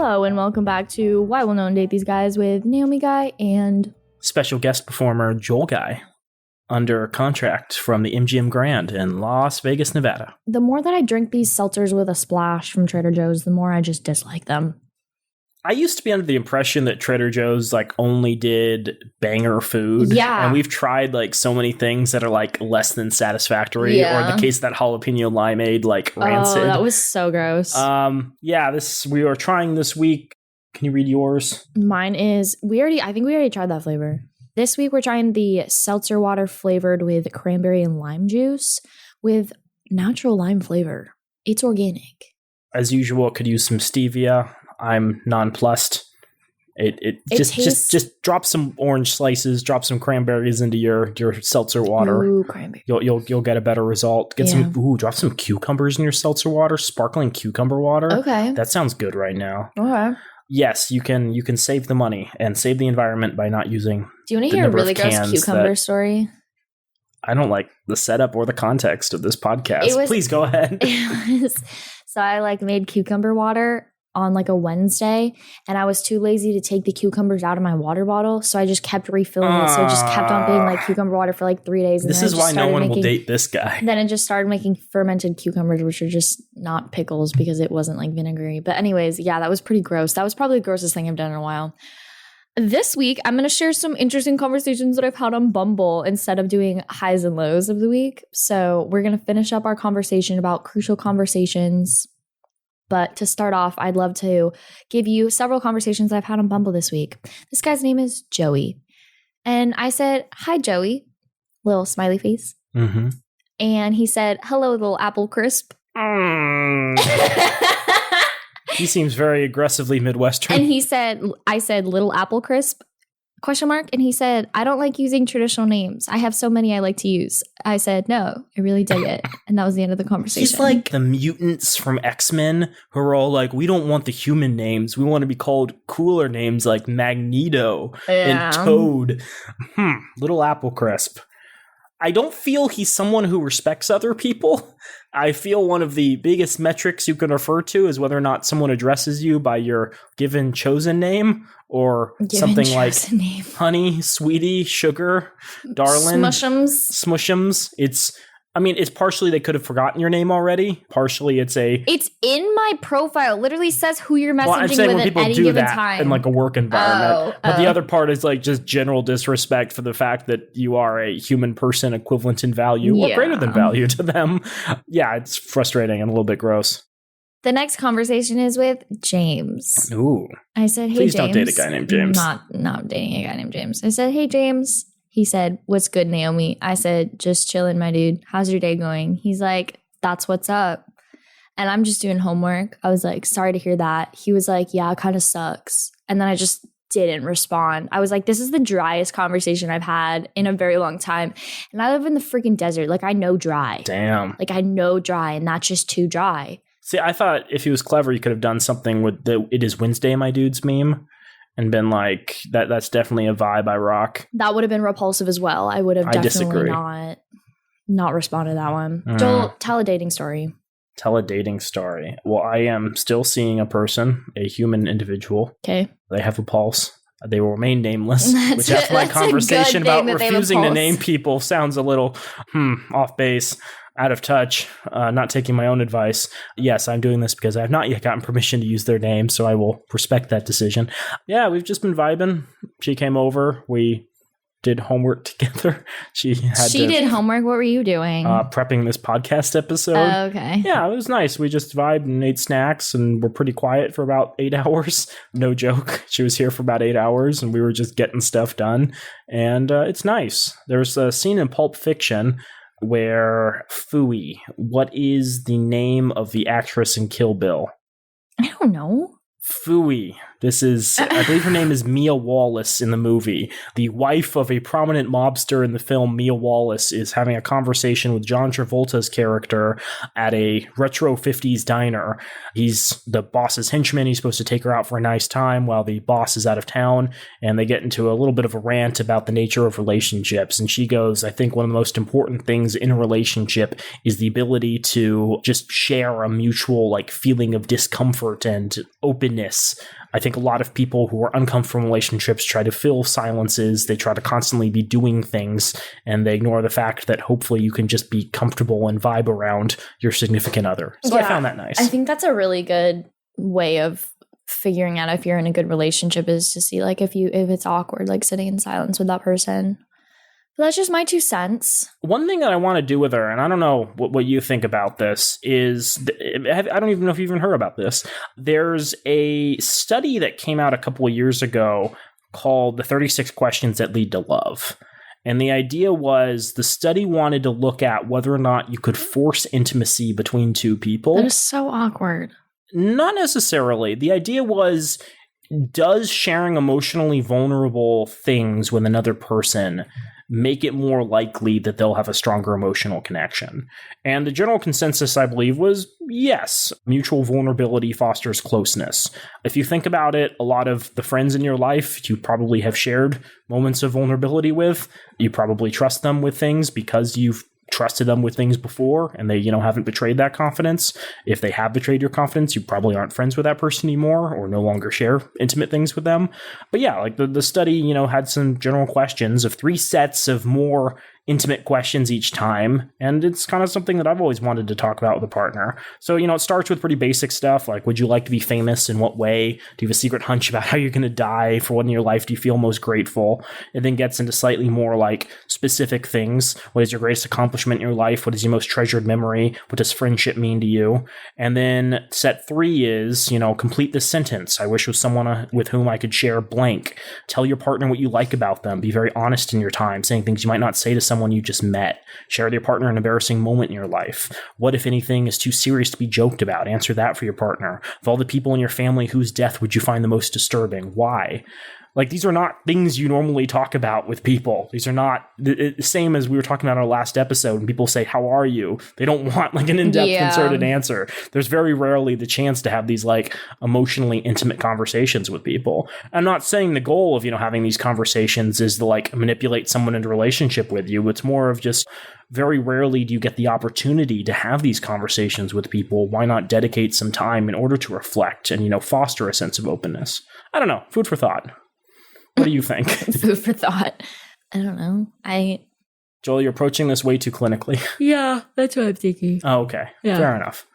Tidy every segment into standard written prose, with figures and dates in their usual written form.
Hello and welcome back to Why Will No One Date These Guys with Naomi Guy and special guest performer Joel Guy, under contract from the MGM Grand in Las Vegas, Nevada. The more that I drink these seltzers with a splash from Trader Joe's, the more I just dislike them. I used to be under the impression that Trader Joe's only did banger food. Yeah. And we've tried so many things that are less than satisfactory. Yeah. Or in the case of that jalapeno limeade, rancid. Oh, that was so gross. This we are trying this week. Can you read yours? Mine is I think we already tried that flavor. This week we're trying the seltzer water flavored with cranberry and lime juice with natural lime flavor. It's organic. As usual, could use some stevia. I'm nonplussed. It just drop some orange slices, drop some cranberries into your seltzer water. Ooh, cranberry. You'll get a better result. Drop some cucumbers in your seltzer water, sparkling cucumber water. Okay. That sounds good right now. Okay. Yes, you can save the money and save the environment by not using. Do you want to hear a really gross cucumber story? I don't like the setup or the context of this podcast. Please go ahead. So I made cucumber water on a Wednesday, and I was too lazy to take the cucumbers out of my water bottle, so I just kept refilling it. So it just kept on being cucumber water for 3 days. And this is why no one will date this guy. Then it just started making fermented cucumbers, which are just not pickles because it wasn't vinegary. But anyways, yeah, that was pretty gross. That was probably the grossest thing I've done in a while. This week, I'm going to share some interesting conversations that I've had on Bumble instead of doing highs and lows of the week. So we're going to finish up our conversation about crucial conversations. But to start off, I'd love to give you several conversations that I've had on Bumble this week. This guy's name is Joey. And I said, "Hi, Joey." Little smiley face. Mm-hmm. And he said, "Hello, little apple crisp." He seems very aggressively Midwestern. And I said, "Little apple crisp?" ? And he said, "I don't like using traditional names. I have so many I like to use." I said, "No, I really dig it." And that was the end of the conversation. He's like the mutants from X-Men who are all we don't want the human names. We want to be called cooler names like Magneto and Toad. Little apple crisp. I don't feel he's someone who respects other people. I feel one of the biggest metrics you can refer to is whether or not someone addresses you by your given chosen name or something like honey, sweetie, sugar, darling, smushums. It's partially they could have forgotten your name already. Partially it's in my profile. It literally says who you're messaging I'm saying with when people at any do given that time. in a work environment. But the other part is just general disrespect for the fact that you are a human person equivalent in value or greater than value to them. Yeah, it's frustrating and a little bit gross. The next conversation is with James. Ooh. I said, "Hey, Please James." Please don't date a guy named James. Not dating a guy named James. I said, "Hey, James." He said, "What's good, Naomi?" I said, "Just chilling, my dude. How's your day going?" He's like, "That's what's up." And I'm just doing homework. I was like, "Sorry to hear that." He was like, "Yeah, it kind of sucks." And then I just didn't respond. I was like, this is the driest conversation I've had in a very long time. And I live in the freaking desert. I know dry. Damn. I know dry, and that's just too dry. See, I thought if he was clever, he could have done something with the "It is Wednesday, my dudes" meme. And been that's definitely a vibe I rock. That would have been repulsive as well. I would have definitely not responded to that one. Joel, tell a dating story. Tell a dating story. Well, I am still seeing a person, a human individual. Okay. They have a pulse. They will remain nameless, which after my conversation about refusing to name people sounds a little off base. Out of touch, not taking my own advice. Yes, I'm doing this because I have not yet gotten permission to use their name, so I will respect that decision. Yeah, we've just been vibing. She came over. We did homework together. She did homework. What were you doing? Prepping this podcast episode. Oh, okay. Yeah, it was nice. We just vibed and ate snacks and were pretty quiet for about 8 hours. No joke. She was here for about 8 hours and we were just getting stuff done. And it's nice. There's a scene in Pulp Fiction where Fooey, what is the name of the actress in Kill Bill? I don't know. Fooey. This is, I believe her name is Mia Wallace in the movie. The wife of a prominent mobster in the film, Mia Wallace, is having a conversation with John Travolta's character at a retro 50s diner. He's the boss's henchman. He's supposed to take her out for a nice time while the boss is out of town, and they get into a little bit of a rant about the nature of relationships. And she goes, I think one of the most important things in a relationship is the ability to just share a mutual like feeling of discomfort and openness. I think a lot of people who are uncomfortable in relationships try to fill silences. They try to constantly be doing things, and they ignore the fact that hopefully you can just be comfortable and vibe around your significant other. So I found that nice. I think that's a really good way of figuring out if you're in a good relationship, is to see like if it's awkward, like sitting in silence with that person. But that's just my 2 cents. One thing that I want to do with her, and I don't know what you think about this, is I don't even know if you've even heard about this. There's a study that came out a couple of years ago called The 36 Questions That Lead to Love. And the idea was the study wanted to look at whether or not you could force intimacy between 2 people. That is so awkward. Not necessarily. The idea was, does sharing emotionally vulnerable things with another person make it more likely that they'll have a stronger emotional connection? And the general consensus, I believe, was yes. Mutual vulnerability fosters closeness. If you think about it, a lot of the friends in your life you probably have shared moments of vulnerability with. You probably trust them with things because you've trusted them with things before, and they, haven't betrayed that confidence. If they have betrayed your confidence, you probably aren't friends with that person anymore or no longer share intimate things with them. But yeah, like the study, had some general questions of 3 sets of more intimate questions each time, and it's kind of something that I've always wanted to talk about with a partner. So, it starts with pretty basic stuff like, would you like to be famous? In what way? Do you have a secret hunch about how you're going to die? For what in your life do you feel most grateful? It then gets into slightly more like specific things. What is your greatest accomplishment in your life? What is your most treasured memory? What does friendship mean to you? And then set 3 is, complete this sentence. I wish it was someone with whom I could share blank. Tell your partner what you like about them. Be very honest in your time, saying things you might not say to someone you just met. Share with your partner an embarrassing moment in your life. What, if anything, is too serious to be joked about? Answer that for your partner. Of all the people in your family, whose death would you find the most disturbing? Why? Like, these are not things you normally talk about with people. These are not the same as we were talking about in our last episode when people say, how are you? They don't want like an in-depth concerted answer. There's very rarely the chance to have these like emotionally intimate conversations with people. I'm not saying the goal of, having these conversations is to like manipulate someone into a relationship with you. It's more of just very rarely do you get the opportunity to have these conversations with people. Why not dedicate some time in order to reflect and, foster a sense of openness? I don't know. Food for thought. What do you think? Food for thought. I don't know. Joel, you're approaching this way too clinically. Yeah, that's what I'm thinking. Oh, okay. Yeah. Fair enough.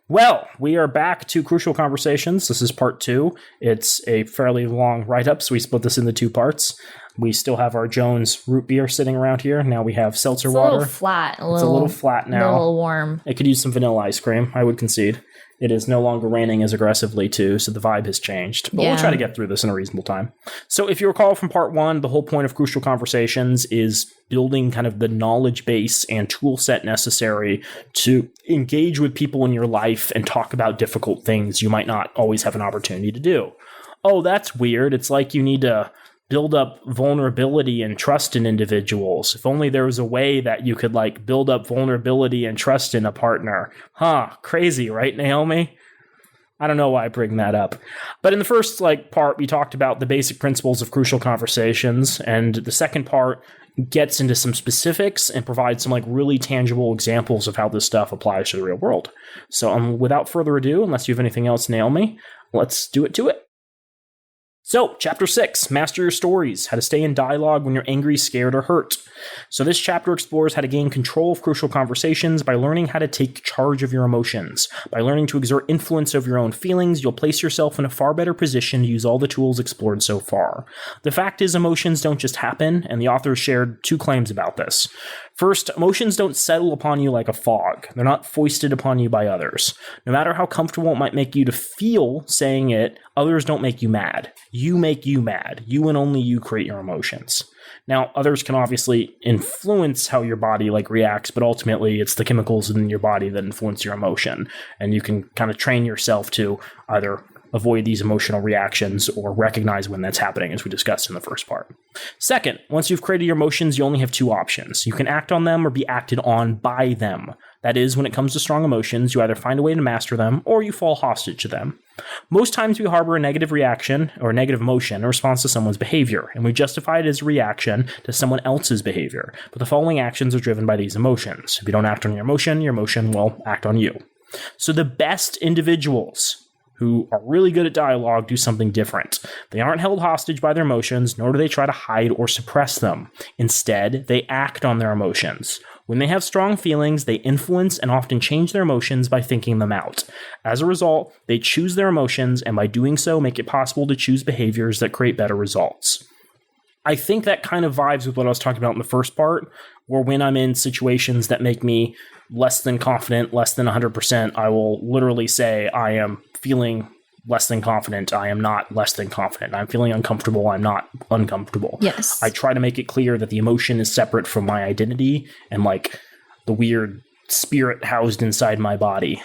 Well, we are back to Crucial Conversations. This is part 2. It's a fairly long write-up, so we split this into 2 parts. We still have our Jones root beer sitting around here. Now we have seltzer water. It's a little flat. It's a little flat now. A little warm. It could use some vanilla ice cream, I would concede. It is no longer raining as aggressively, too, so the vibe has changed. But we'll try to get through this in a reasonable time. So if you recall from part 1, the whole point of Crucial Conversations is building kind of the knowledge base and tool set necessary to engage with people in your life and talk about difficult things you might not always have an opportunity to do. Oh, that's weird. It's like you need to build up vulnerability and trust in individuals. If only there was a way that you could like build up vulnerability and trust in a partner. Crazy, right, Naomi? I don't know why I bring that up. But in the first part, we talked about the basic principles of Crucial Conversations, and the second part gets into some specifics and provides some really tangible examples of how this stuff applies to the real world. So without further ado, unless you have anything else, Naomi, let's do it to it. So, Chapter 6, Master Your Stories, how to stay in dialogue when you're angry, scared, or hurt. So this chapter explores how to gain control of crucial conversations by learning how to take charge of your emotions. By learning to exert influence over your own feelings, you'll place yourself in a far better position to use all the tools explored so far. The fact is, emotions don't just happen, and the authors shared 2 claims about this. First, emotions don't settle upon you like a fog. They're not foisted upon you by others. No matter how comfortable it might make you to feel saying it, others don't make you mad. You make you mad. You and only you create your emotions. Now, others can obviously influence how your body reacts, but ultimately it's the chemicals in your body that influence your emotion. And you can kind of train yourself to either avoid these emotional reactions or recognize when that's happening, as we discussed in the first part. Second, once you've created your emotions, you only have two options. You can act on them or be acted on by them. That is, when it comes to strong emotions, you either find a way to master them or you fall hostage to them. Most times we harbor a negative reaction or a negative emotion in response to someone's behavior, and we justify it as a reaction to someone else's behavior. But the following actions are driven by these emotions. If you don't act on your emotion will act on you. So the best individuals who are really good at dialogue do something different. They aren't held hostage by their emotions, nor do they try to hide or suppress them. Instead, they act on their emotions. When they have strong feelings, they influence and often change their emotions by thinking them out. As a result, they choose their emotions, and by doing so, make it possible to choose behaviors that create better results. I think that kind of vibes with what I was talking about in the first part, where when I'm in situations that make me less than confident, less than 100%, I will literally say, I am feeling less than confident. I am not less than confident. I'm feeling uncomfortable. I'm not uncomfortable. Yes. I try to make it clear that the emotion is separate from my identity and like the weird spirit housed inside my body.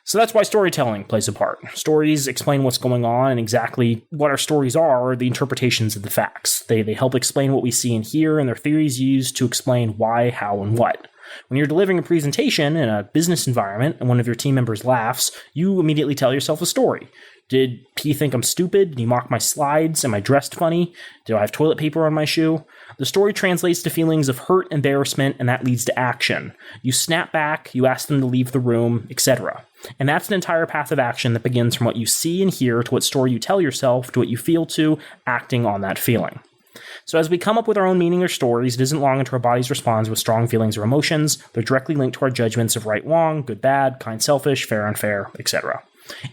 So that's why storytelling plays a part. Stories explain what's going on, and exactly what our stories are the interpretations of the facts. They help explain what we see and hear, and their theories used to explain why, how, and what. When you're delivering a presentation in a business environment and one of your team members laughs, you immediately tell yourself a story. Did he think I'm stupid? Did he mock my slides? Am I dressed funny? Do I have toilet paper on my shoe? The story translates to feelings of hurt, embarrassment, and that leads to action. You snap back, you ask them to leave the room, etc. And that's an entire path of action that begins from what you see and hear to what story you tell yourself to what you feel to acting on that feeling. So as we come up with our own meaning or stories, it isn't long until our bodies respond with strong feelings or emotions. They're directly linked to our judgments of right, wrong, good, bad, kind, selfish, fair, unfair, etc.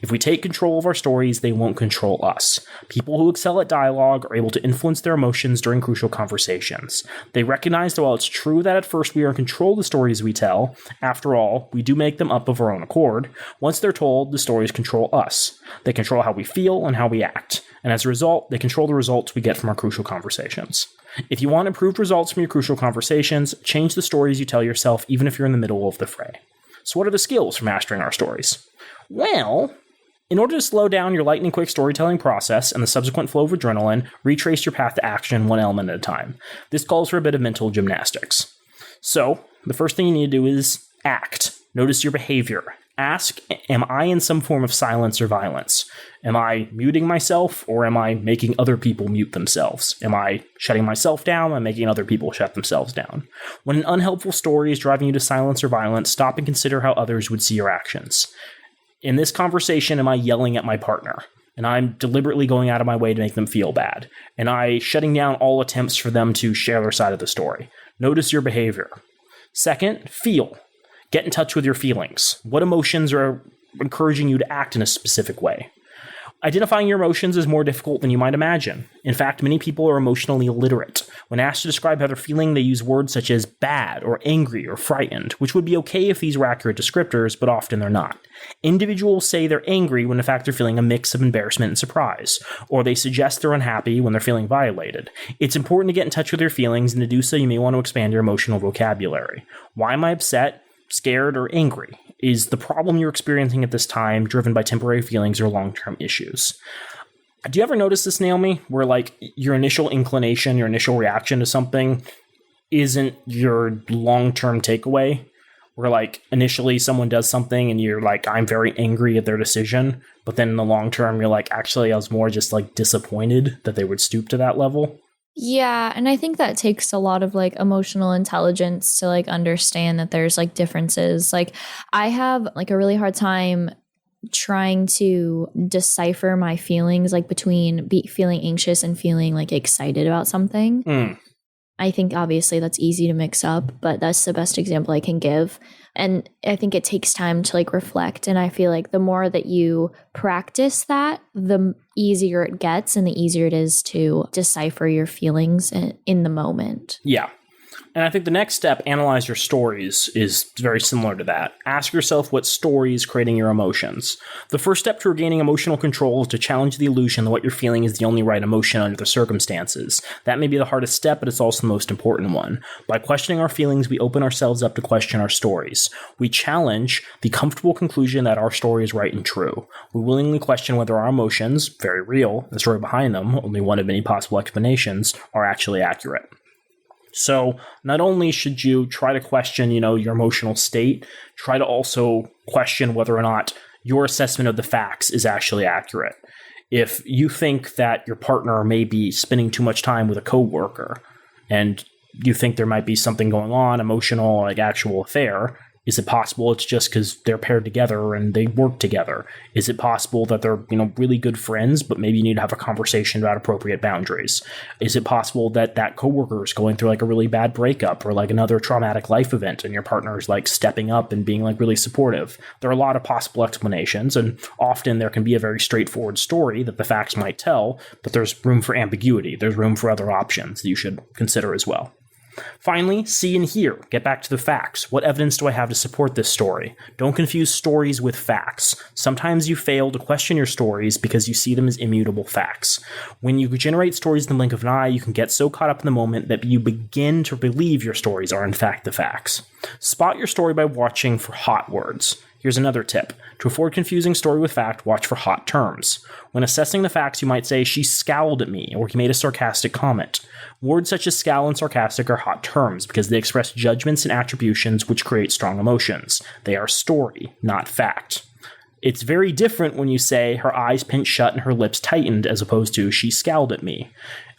If we take control of our stories, they won't control us. People who excel at dialogue are able to influence their emotions during crucial conversations. They recognize that while it's true that at first we are in control of the stories we tell, after all, we do make them up of our own accord. Once they're told, the stories control us. They control how we feel and how we act. And as a result, they control the results we get from our crucial conversations. If you want improved results from your crucial conversations, change the stories you tell yourself even if you're in the middle of the fray. So what are the skills for mastering our stories? Well, in order to slow down your lightning quick storytelling process and the subsequent flow of adrenaline, retrace your path to action one element at a time. This calls for a bit of mental gymnastics. So, the first thing you need to do is act. Notice your behavior. Ask, am I in some form of silence or violence? Am I muting myself, or am I making other people mute themselves? Am I shutting myself down? Am I making other people shut themselves down? When an unhelpful story is driving you to silence or violence, stop and consider how others would see your actions. In this conversation, am I yelling at my partner? And I'm deliberately going out of my way to make them feel bad? And I shutting down all attempts for them to share their side of the story? Notice your behavior. Second, feel. Get in touch with your feelings. What emotions are encouraging you to act in a specific way? Identifying your emotions is more difficult than you might imagine. In fact, many people are emotionally illiterate. When asked to describe how they're feeling, they use words such as bad or angry or frightened, which would be okay if these were accurate descriptors, but often they're not. Individuals say they're angry when in fact they're feeling a mix of embarrassment and surprise, or they suggest they're unhappy when they're feeling violated. It's important to get in touch with your feelings, and to do so you may want to expand your emotional vocabulary. Why am I upset, scared, or angry? Is the problem you're experiencing at this time driven by temporary feelings or long-term issues? Do you ever notice this, Naomi, where like your initial inclination, your initial reaction to something isn't your long-term takeaway? Where like initially someone does something and you're like, I'm very angry at their decision, but then in the long term you're like, actually I was more just like disappointed that they would stoop to that level. Yeah, and I think that takes a lot of like emotional intelligence to like understand that there's like differences. Like I have like a really hard time trying to decipher my feelings like between feeling anxious and feeling like excited about something. I think obviously that's easy to mix up, but that's the best example I can give. And I think it takes time to like reflect. And I feel like the more that you practice that, the easier it gets and the easier it is to decipher your feelings in the moment. Yeah. And I think the next step, analyze your stories, is very similar to that. Ask yourself what story is creating your emotions. The first step to regaining emotional control is to challenge the illusion that what you're feeling is the only right emotion under the circumstances. That may be the hardest step, but it's also the most important one. By questioning our feelings, we open ourselves up to question our stories. We challenge the comfortable conclusion that our story is right and true. We willingly question whether our emotions, very real, the story behind them, only one of many possible explanations, are actually accurate. So not only should you try to question, your emotional state, try to also question whether or not your assessment of the facts is actually accurate. If you think that your partner may be spending too much time with a coworker and you think there might be something going on, emotional, like actual affair, is it possible it's just because they're paired together and they work together? Is it possible that they're, really good friends, but maybe you need to have a conversation about appropriate boundaries? Is it possible that that coworker is going through like a really bad breakup or like another traumatic life event and your partner is like stepping up and being like really supportive? There are a lot of possible explanations, and often there can be a very straightforward story that the facts might tell, but there's room for ambiguity. There's room for other options that you should consider as well. Finally, see and hear. Get back to the facts. What evidence do I have to support this story? Don't confuse stories with facts. Sometimes you fail to question your stories because you see them as immutable facts. When you generate stories in the blink of an eye, you can get so caught up in the moment that you begin to believe your stories are in fact the facts. Spot your story by watching for hot words. Here's another tip. To avoid confusing story with fact, watch for hot terms. When assessing the facts, you might say, she scowled at me, or he made a sarcastic comment. Words such as scowl and sarcastic are hot terms because they express judgments and attributions which create strong emotions. They are story, not fact. It's very different when you say, her eyes pinched shut and her lips tightened, as opposed to, she scowled at me.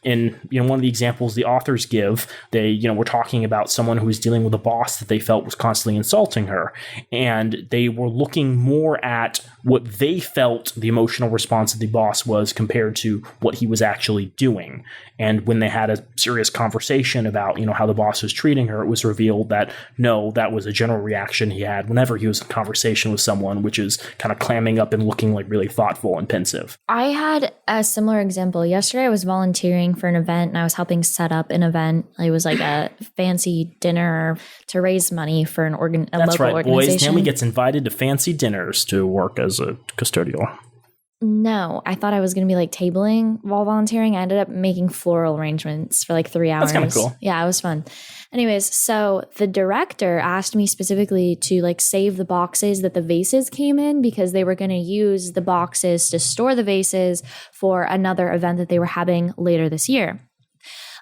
In one of the examples the authors give, they were talking about someone who was dealing with a boss that they felt was constantly insulting her, and they were looking more at what they felt the emotional response of the boss was compared to what he was actually doing. And when they had a serious conversation about how the boss was treating her, it was revealed that no, that was a general reaction he had whenever he was in conversation with someone, which is kind of clamming up and looking like really thoughtful and pensive. I had a similar example. Yesterday I was volunteering for an event and I was helping set up an event. It was like a fancy dinner to raise money for a local organization. That's right, boys. Tammy gets invited to fancy dinners to work as a custodial. No, I thought I was going to be like tabling while volunteering. I ended up making floral arrangements for like 3 hours. That's kind of cool. Yeah, it was fun. Anyways, so the director asked me specifically to like save the boxes that the vases came in because they were going to use the boxes to store the vases for another event that they were having later this year.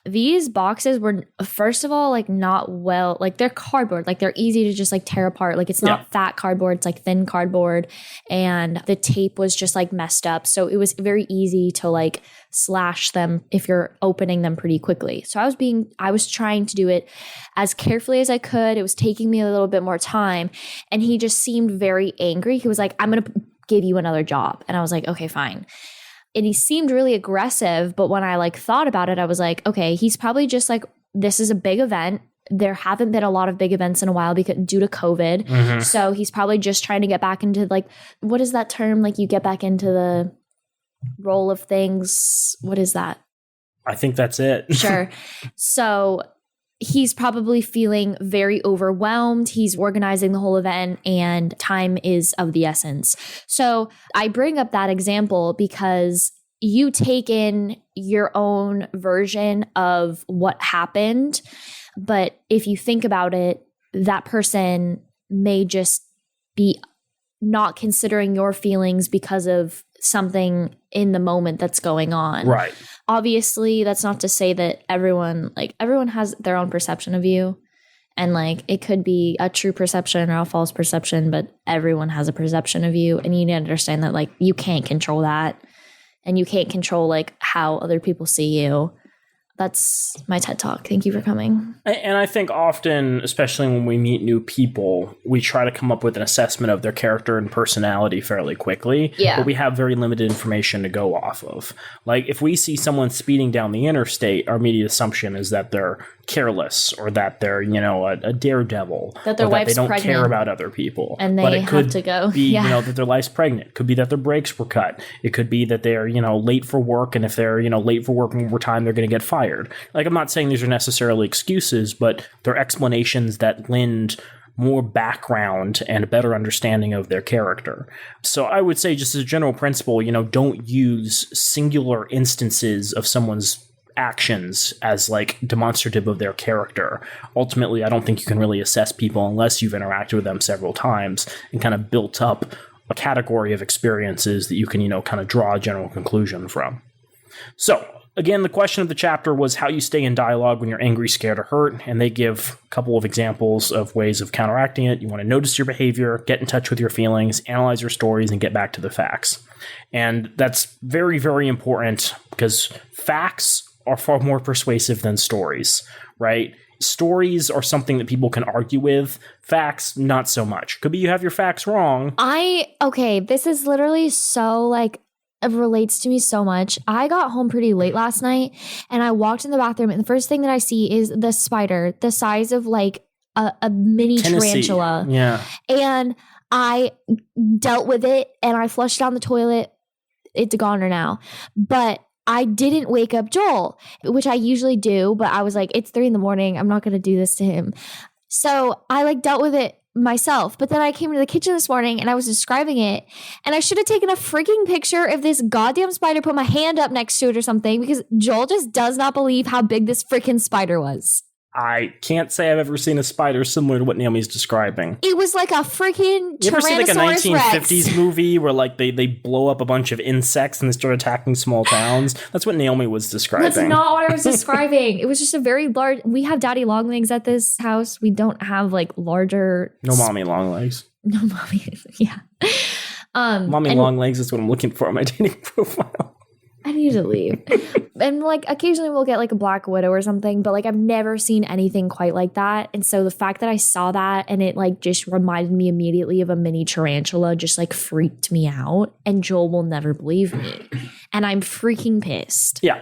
These boxes were, first of all, like not well, like they're cardboard, like they're easy to just like tear apart. Like it's not fat cardboard, it's like thin cardboard. And the tape was just like messed up. So it was very easy to like slash them if you're opening them pretty quickly. So I was trying to do it as carefully as I could. It was taking me a little bit more time. And he just seemed very angry. He was like, I'm going to give you another job. And I was like, okay, fine. And he seemed really aggressive, but when I like thought about it, I was like, okay, he's probably just like, this is a big event. There haven't been a lot of big events in a while because due to COVID. Mm-hmm. So he's probably just trying to get back into like, what is that term? Like you get back into the role of things. What is that? I think that's it. Sure. So he's probably feeling very overwhelmed. He's organizing the whole event and time is of the essence. So I bring up that example because you take in your own version of what happened. But if you think about it, that person may just be not considering your feelings because of something in the moment that's going on. Right. Obviously, that's not to say that everyone has their own perception of you. And like it could be a true perception or a false perception, but everyone has a perception of you. And you need to understand that like you can't control that. And you can't control like how other people see you. That's my TED Talk. Thank you for coming. And I think often, especially when we meet new people, we try to come up with an assessment of their character and personality fairly quickly. Yeah. But we have very limited information to go off of. Like if we see someone speeding down the interstate, our immediate assumption is that they're careless, or that they're, a daredevil, that their or wife's that they don't pregnant care about other people. and but they it could have to go. be, that their wife's pregnant. It could be that their brakes were cut. It could be that they're, late for work, and if they're, late for work one more time, they're going to get fired. Like, I'm not saying these are necessarily excuses, but they're explanations that lend more background and a better understanding of their character. So I would say, just as a general principle, don't use singular instances of someone's actions as like demonstrative of their character. Ultimately, I don't think you can really assess people unless you've interacted with them several times and kind of built up a category of experiences that you can, kind of draw a general conclusion from. So, again, the question of the chapter was how you stay in dialogue when you're angry, scared, or hurt, and they give a couple of examples of ways of counteracting it. You want to notice your behavior, get in touch with your feelings, analyze your stories, and get back to the facts. And that's very, very important because facts are far more persuasive than stories, right? Stories are something that people can argue with. Facts, not so much. Could be you have your facts wrong. This is literally so like, it relates to me so much. I got home pretty late last night and I walked in the bathroom and the first thing that I see is the spider, the size of like a mini tarantula. Yeah. And I dealt with it and I flushed down the toilet. It's a goner now. But I didn't wake up Joel, which I usually do, but I was like, it's 3 a.m. I'm not going to do this to him. So I like dealt with it myself. But then I came into the kitchen this morning and I was describing it and I should have taken a freaking picture of this goddamn spider, put my hand up next to it or something, because Joel just does not believe how big this freaking spider was. I can't say I've ever seen a spider similar to what Naomi's describing. It was like a freaking Tyrannosaurus You ever see like a 1950s Rex movie where like they blow up a bunch of insects and they start attacking small towns? That's what Naomi was describing. That's not what I was describing. It was just a very large. We have daddy long legs at this house. We don't have like larger. No mommy long legs. No mommy. Yeah. Mommy long legs is what I'm looking for on my dating profile. I need to leave. And like occasionally we'll get like a black widow or something, but like I've never seen anything quite like that. And so the fact that I saw that and it like just reminded me immediately of a mini tarantula just like freaked me out. And Joel will never believe me. And I'm freaking pissed. Yeah.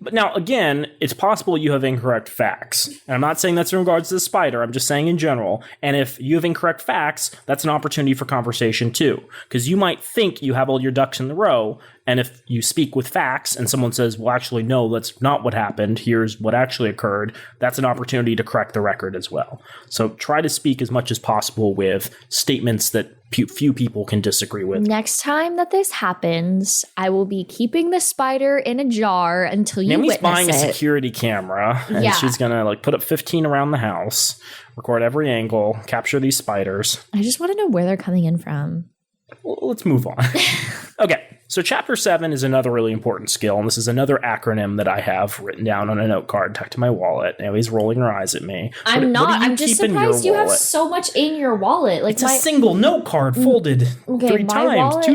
But now, again, it's possible you have incorrect facts. And I'm not saying that's in regards to the spider. I'm just saying in general. And if you have incorrect facts, that's an opportunity for conversation too. Because you might think you have all your ducks in the row. And if you speak with facts and someone says, well, actually, no, that's not what happened. Here's what actually occurred. That's an opportunity to correct the record as well. So try to speak as much as possible with statements that few people can disagree with. Next time that this happens, I will be keeping the spider in a jar until you Naomi's witness buying it. a security camera, and she's going to like put up 15 around the house, record every angle, capture these spiders. I just want to know where they're coming in from. Well, let's move on. Okay. So Chapter 7 is another really important skill, and this is another acronym that I have written down on a note card tucked in my wallet. Naomi's rolling her eyes at me. I'm not. I'm just surprised you have so much in your wallet. Like it's a single note card folded 2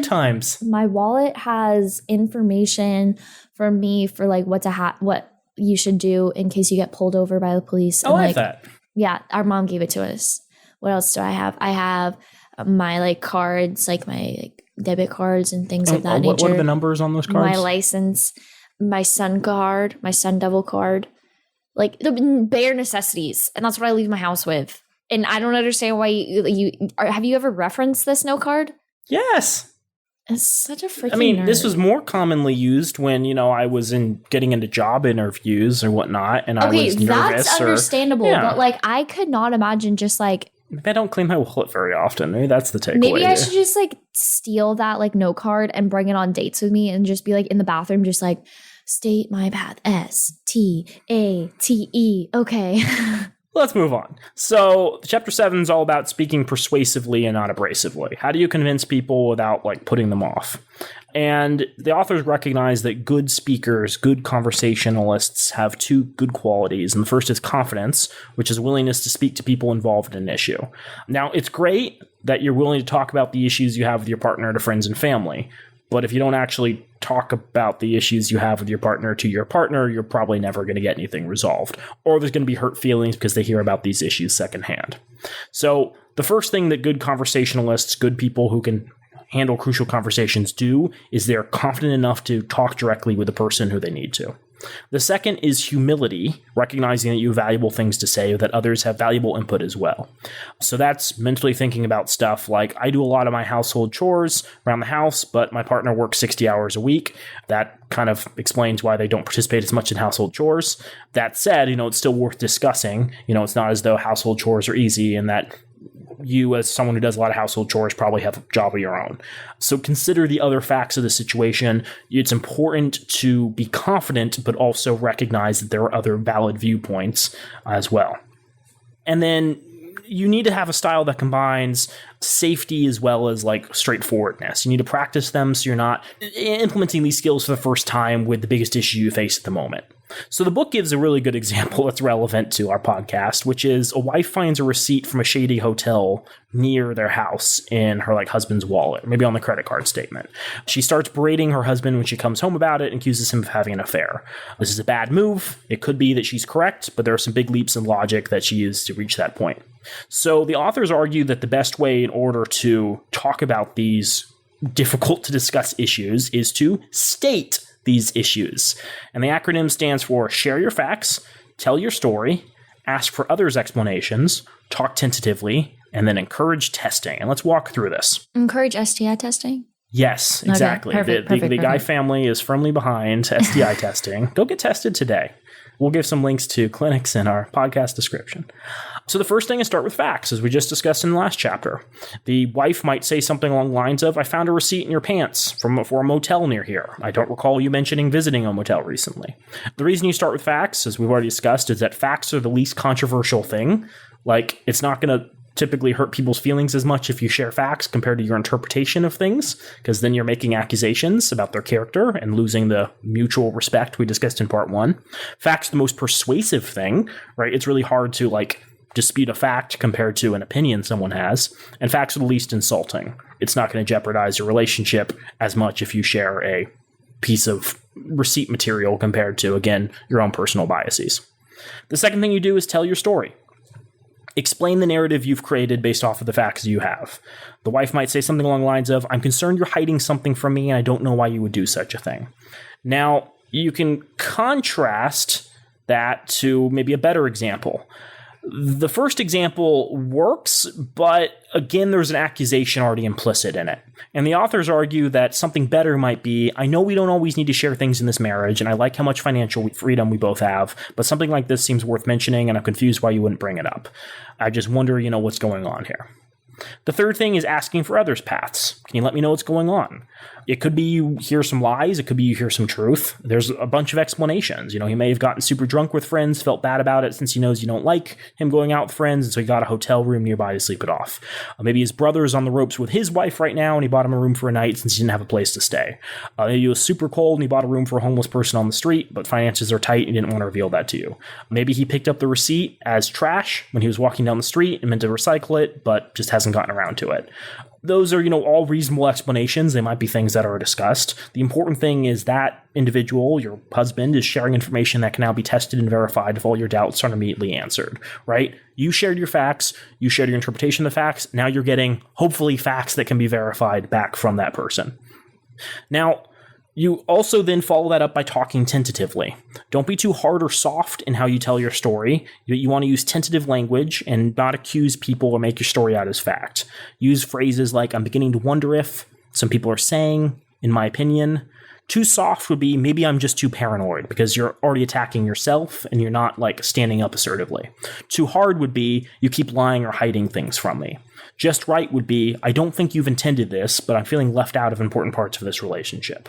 times. My wallet has information for me for like what you should do in case you get pulled over by the police. Oh, I have that. Yeah, our mom gave it to us. What else do I have? I have my like cards, like my like debit cards and things of that nature. What are the numbers on those cards? My license, my Sun card, my Sun Devil card, like the bare necessities, and that's what I leave my house with. And I don't understand why have you ever referenced this note card? Yes. It's such a freaking. I mean, nerd. This was more commonly used when I was getting into job interviews or whatnot, and I was nervous. That's understandable, but like I could not imagine just like. Maybe I don't clean my wallet very often. Maybe that's the takeaway. Maybe I should just like steal that like note card and bring it on dates with me and just be like in the bathroom, just like state my path. STATE. Okay. Let's move on. So Chapter 7 is all about speaking persuasively and not abrasively. How do you convince people without like putting them off? And the authors recognize that good speakers, good conversationalists have 2 good qualities. And the first is confidence, which is willingness to speak to people involved in an issue. Now, it's great that you're willing to talk about the issues you have with your partner to friends and family. But if you don't actually talk about the issues you have with your partner to your partner, you're probably never going to get anything resolved. Or there's going to be hurt feelings because they hear about these issues secondhand. So the first thing that good conversationalists, good people who can handle crucial conversations do is they're confident enough to talk directly with the person who they need to. The second is humility, recognizing that you have valuable things to say, that others have valuable input as well. So that's mentally thinking about stuff like, I do a lot of my household chores around the house, but my partner works 60 hours a week. That kind of explains why they don't participate as much in household chores. That said, it's still worth discussing. It's not as though household chores are easy and that you, as someone who does a lot of household chores, probably have a job of your own. So consider the other facts of the situation. It's important to be confident, but also recognize that there are other valid viewpoints as well. And then you need to have a style that combines safety as well as straightforwardness. You need to practice them so you're not implementing these skills for the first time with the biggest issue you face at the moment. So the book gives a really good example that's relevant to our podcast, which is a wife finds a receipt from a shady hotel near their house in her husband's wallet, maybe on the credit card statement. She starts berating her husband when she comes home about it and accuses him of having an affair. This is a bad move. It could be that she's correct, but there are some big leaps in logic that she used to reach that point. So the authors argue that the best way in order to talk about these difficult to discuss issues is to state these issues. And the acronym stands for share your facts, tell your story, ask for others' explanations, talk tentatively, and then encourage testing. And let's walk through this. Encourage STI testing? Yes, exactly. Okay, perfect, the Guy family is firmly behind STI testing. Go get tested today. We'll give some links to clinics in our podcast description. So the first thing is start with facts, as we just discussed in the last chapter. The wife might say something along the lines of, I found a receipt in your pants for a motel near here. I don't recall you mentioning visiting a motel recently. The reason you start with facts, as we've already discussed, is that facts are the least controversial thing. It's not going to typically hurt people's feelings as much if you share facts compared to your interpretation of things, because then you're making accusations about their character and losing the mutual respect we discussed in part 1. Facts are the most persuasive thing, right? It's really hard to dispute a fact compared to an opinion someone has, and facts are the least insulting. It's not going to jeopardize your relationship as much if you share a piece of receipt material compared to, again, your own personal biases. The second thing you do is tell your story. Explain the narrative you've created based off of the facts you have. The wife might say something along the lines of, I'm concerned you're hiding something from me and I don't know why you would do such a thing. Now, you can contrast that to maybe a better example. The first example works, but again, there's an accusation already implicit in it. And the authors argue that something better might be, I know we don't always need to share things in this marriage, and I like how much financial freedom we both have, but something like this seems worth mentioning, and I'm confused why you wouldn't bring it up. I just wonder, what's going on here. The third thing is asking for others' paths. Can you let me know what's going on? It could be you hear some lies. It could be you hear some truth. There's a bunch of explanations. He may have gotten super drunk with friends, felt bad about it since he knows you don't like him going out with friends, and so he got a hotel room nearby to sleep it off. Maybe his brother's on the ropes with his wife right now, and he bought him a room for a night since he didn't have a place to stay. Maybe he was super cold, and he bought a room for a homeless person on the street, but finances are tight, and he didn't want to reveal that to you. Maybe he picked up the receipt as trash when he was walking down the street and meant to recycle it, but just hasn't gotten around to it. Those are, all reasonable explanations. They might be things that are discussed. The important thing is that individual, your husband, is sharing information that can now be tested and verified if all your doubts aren't immediately answered, right? You shared your facts. You shared your interpretation of the facts. Now you're getting, hopefully, facts that can be verified back from that person. Now, you also then follow that up by talking tentatively. Don't be too hard or soft in how you tell your story. You want to use tentative language and not accuse people or make your story out as fact. Use phrases like, I'm beginning to wonder if, some people are saying, in my opinion. Too soft would be, maybe I'm just too paranoid, because you're already attacking yourself and you're not standing up assertively. Too hard would be, you keep lying or hiding things from me. Just right would be, I don't think you've intended this, but I'm feeling left out of important parts of this relationship.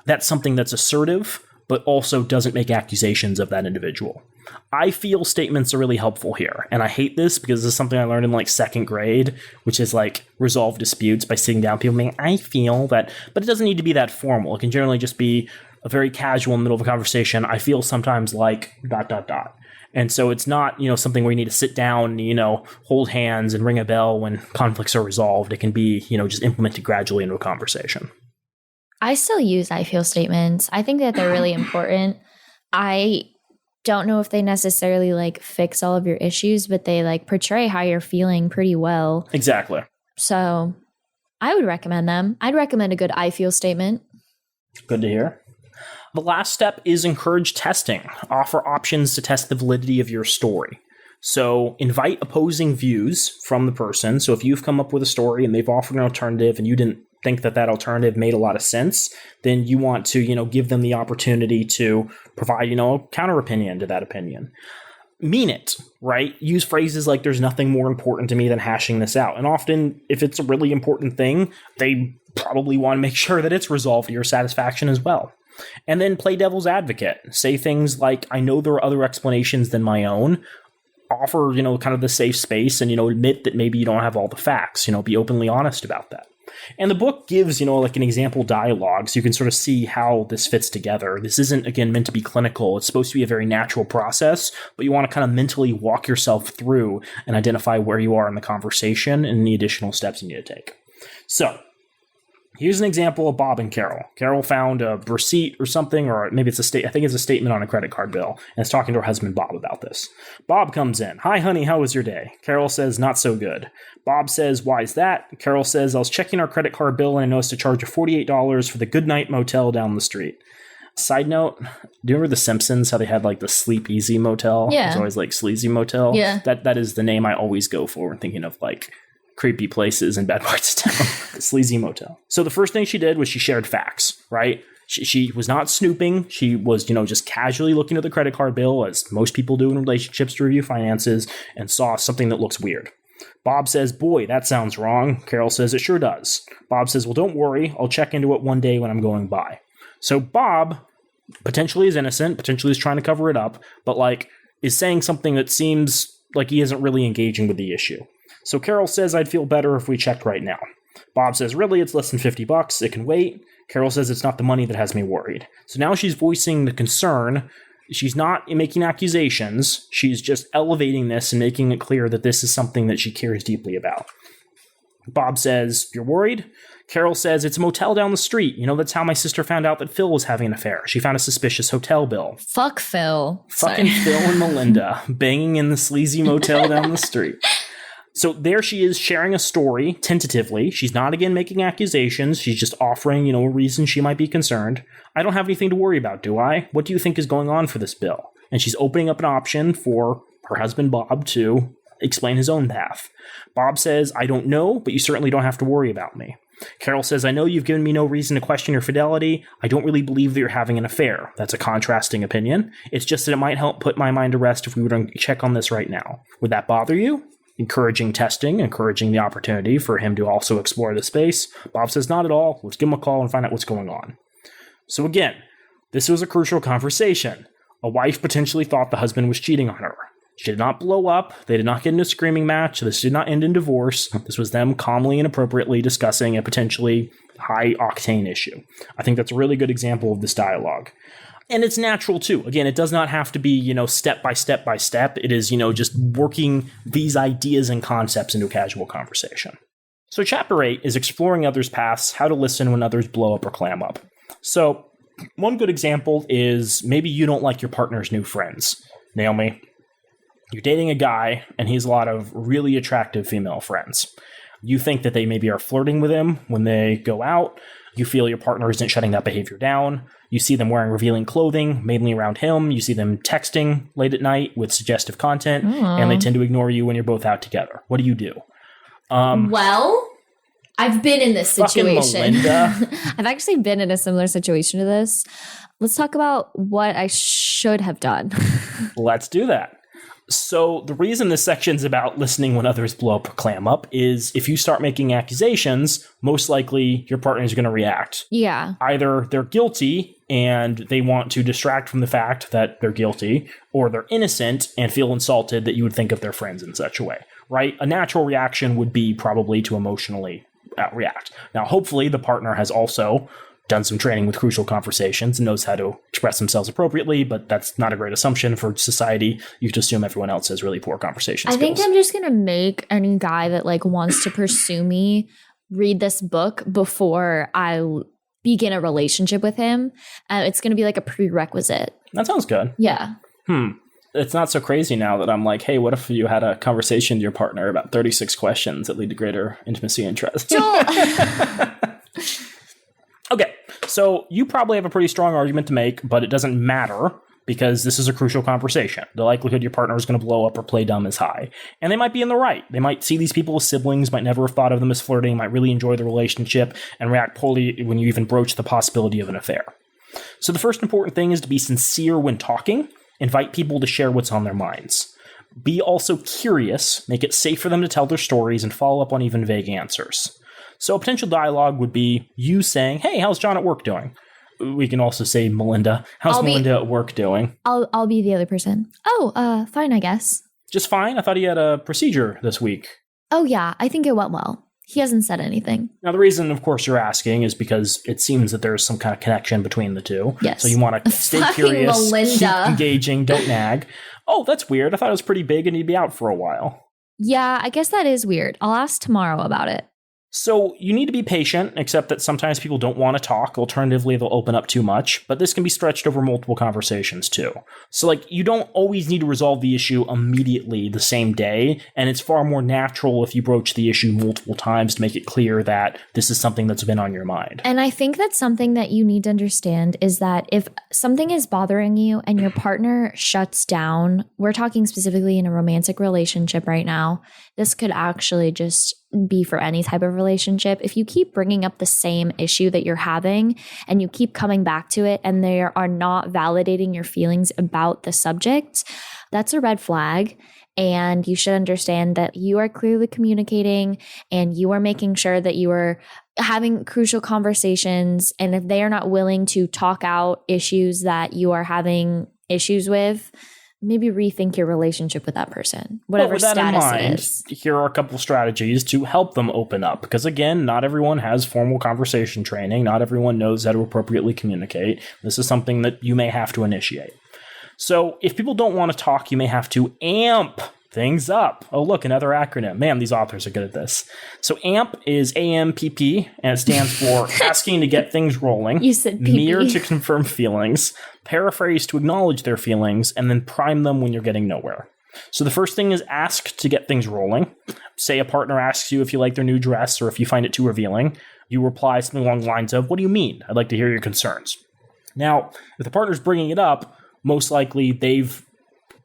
That's something that's assertive, but also doesn't make accusations of that individual. I feel statements are really helpful here, and I hate this because this is something I learned in second grade, which is resolve disputes by sitting down people being, I feel that, but it doesn't need to be that formal. It can generally just be a very casual in the middle of a conversation. I feel sometimes . And so it's not, something where you need to sit down, hold hands and ring a bell when conflicts are resolved. It can be, just implemented gradually into a conversation. I still use I feel statements. I think that they're really important. I don't know if they necessarily fix all of your issues, but they portray how you're feeling pretty well. Exactly. So I would recommend them. I'd recommend a good I feel statement. Good to hear. The last step is encourage testing. Offer options to test the validity of your story. So invite opposing views from the person. So if you've come up with a story and they've offered an alternative and you didn't think that alternative made a lot of sense, then you want to, give them the opportunity to provide, a counter opinion to that opinion. Mean it, right? Use phrases like there's nothing more important to me than hashing this out. And often, if it's a really important thing, they probably want to make sure that it's resolved to your satisfaction as well. And then play devil's advocate. Say things like, I know there are other explanations than my own. Offer, kind of the safe space and, admit that maybe you don't have all the facts, be openly honest about that. And the book gives, like an example dialogue, so you can sort of see how this fits together. This isn't, again, meant to be clinical. It's supposed to be a very natural process, but you want to kind of mentally walk yourself through and identify where you are in the conversation and the additional steps you need to take. So here's an example of Bob and Carol. Carol found a receipt or something, or maybe it's I think it's a statement on a credit card bill, and is talking to her husband Bob about this. Bob comes in. Hi, honey, how was your day? Carol says, not so good. Bob says, why is that? Carol says, I was checking our credit card bill and I noticed a charge of $48 for the Goodnight Motel down the street. Side note, do you remember The Simpsons, how they had like the Sleep Easy Motel? Yeah. It's always like Sleazy Motel. Yeah. That is the name I always go for when thinking of like creepy places in Bad Boys Town. Sleazy Motel. So the first thing she did was she shared facts, right? She was not snooping. She was, just casually looking at the credit card bill, as most people do in relationships to review finances, and saw something that looks weird. Bob says, boy, that sounds wrong. Carol says, it sure does. Bob says, well, don't worry. I'll check into it one day when I'm going by. So Bob potentially is innocent, potentially is trying to cover it up, but is saying something that seems like he isn't really engaging with the issue. So Carol says, I'd feel better if we checked right now. Bob says, really, it's less than $50. It can wait. Carol says, it's not the money that has me worried. So now she's voicing the concern. She's not making accusations. She's just elevating this and making it clear that this is something that she cares deeply about. Bob says, you're worried? Carol says, it's a motel down the street. That's how my sister found out that Phil was having an affair. She found a suspicious hotel bill. Fuck Phil. Fucking Phil and Melinda banging in the sleazy motel down the street. So there she is sharing a story, tentatively. She's not, again, making accusations. She's just offering, a reason she might be concerned. I don't have anything to worry about, do I? What do you think is going on for this bill? And she's opening up an option for her husband, Bob, to explain his own path. Bob says, I don't know, but you certainly don't have to worry about me. Carol says, I know you've given me no reason to question your fidelity. I don't really believe that you're having an affair. That's a contrasting opinion. It's just that it might help put my mind to rest if we were to check on this right now. Would that bother you? Encouraging testing, encouraging the opportunity for him to also explore the space. Bob says, not at all. Let's give him a call and find out what's going on. So again, this was a crucial conversation. A wife potentially thought the husband was cheating on her. She did not blow up. They did not get into a screaming match. This did not end in divorce. This was them calmly and appropriately discussing a potentially high-octane issue. I think that's a really good example of this dialogue. And it's natural, too. Again, it does not have to be, step by step by step. It is, just working these ideas and concepts into a casual conversation. So chapter 8 is exploring others' paths, how to listen when others blow up or clam up. So one good example is maybe you don't like your partner's new friends. Naomi, you're dating a guy, and he has a lot of really attractive female friends. You think that they maybe are flirting with him when they go out. You feel your partner isn't shutting that behavior down. You see them wearing revealing clothing, mainly around him. You see them texting late at night with suggestive content, and they tend to ignore you when you're both out together. What do you do? Well, I've been in this situation. I've actually been in a similar situation to this. Let's talk about what I should have done. Let's do that. So the reason this section is about listening when others blow up or clam up is if you start making accusations, most likely your partner is going to react. Yeah. Either they're guilty and they want to distract from the fact that they're guilty, or they're innocent and feel insulted that you would think of their friends in such a way, right? A natural reaction would be probably to emotionally react. Now, hopefully the partner has also done some training with crucial conversations and knows how to express themselves appropriately, but that's not a great assumption for society. You have to assume everyone else has really poor conversation skills. I think I'm just going to make any guy that wants to pursue me read this book before I begin a relationship with him. It's going to be a prerequisite. That sounds good. Yeah. It's not so crazy now that I'm like, hey, what if you had a conversation with your partner about 36 questions that lead to greater intimacy and trust? Joel! Okay, So you probably have a pretty strong argument to make, but it doesn't matter because this is a crucial conversation. The likelihood your partner is going to blow up or play dumb is high. And they might be in the right. They might see these people as siblings, might never have thought of them as flirting, might really enjoy the relationship, and react poorly when you even broach the possibility of an affair. So the first important thing is to be sincere when talking. Invite people to share what's on their minds. Be also curious, make it safe for them to tell their stories, and follow up on even vague answers. So a potential dialogue would be you saying, hey, how's John at work doing? We can also say Melinda. How's Melinda at work doing? I'll be the other person. Oh, fine, I guess. Just fine? I thought he had a procedure this week. Oh, yeah, I think it went well. He hasn't said anything. Now, the reason, of course, you're asking is because it seems that there's some kind of connection between the two. Yes. So you want to stay curious, Melinda. keep engaging, don't nag. Oh, that's weird. I thought it was pretty big and he'd be out for a while. Yeah, I guess that is weird. I'll ask tomorrow about it. So you need to be patient, except that sometimes people don't want to talk. Alternatively, they'll open up too much, but this can be stretched over multiple conversations too. So you don't always need to resolve the issue immediately the same day, and it's far more natural if you broach the issue multiple times to make it clear that this is something that's been on your mind. And I think that's something that you need to understand is that if something is bothering you and your partner shuts down, we're talking specifically in a romantic relationship right now, this could actually just be for any type of relationship. If you keep bringing up the same issue that you're having and you keep coming back to it and they are not validating your feelings about the subject, that's a red flag. And you should understand that you are clearly communicating and you are making sure that you are having crucial conversations. And if they are not willing to talk out issues that you are having issues with, maybe rethink your relationship with that person, whatever status it is. Here are a couple strategies to help them open up. Because again, not everyone has formal conversation training. Not everyone knows how to appropriately communicate. This is something that you may have to initiate. So if people don't want to talk, you may have to amp things up. Oh, look, another acronym. Man, these authors are good at this. So AMP is AMPP, and it stands for asking to get things rolling. You said PP. Mirror to confirm feelings, paraphrase to acknowledge their feelings, and then prime them when you're getting nowhere. So the first thing is ask to get things rolling. Say a partner asks you if you like their new dress or if you find it too revealing. You reply something along the lines of, what do you mean? I'd like to hear your concerns. Now, if the partner's bringing it up, most likely they've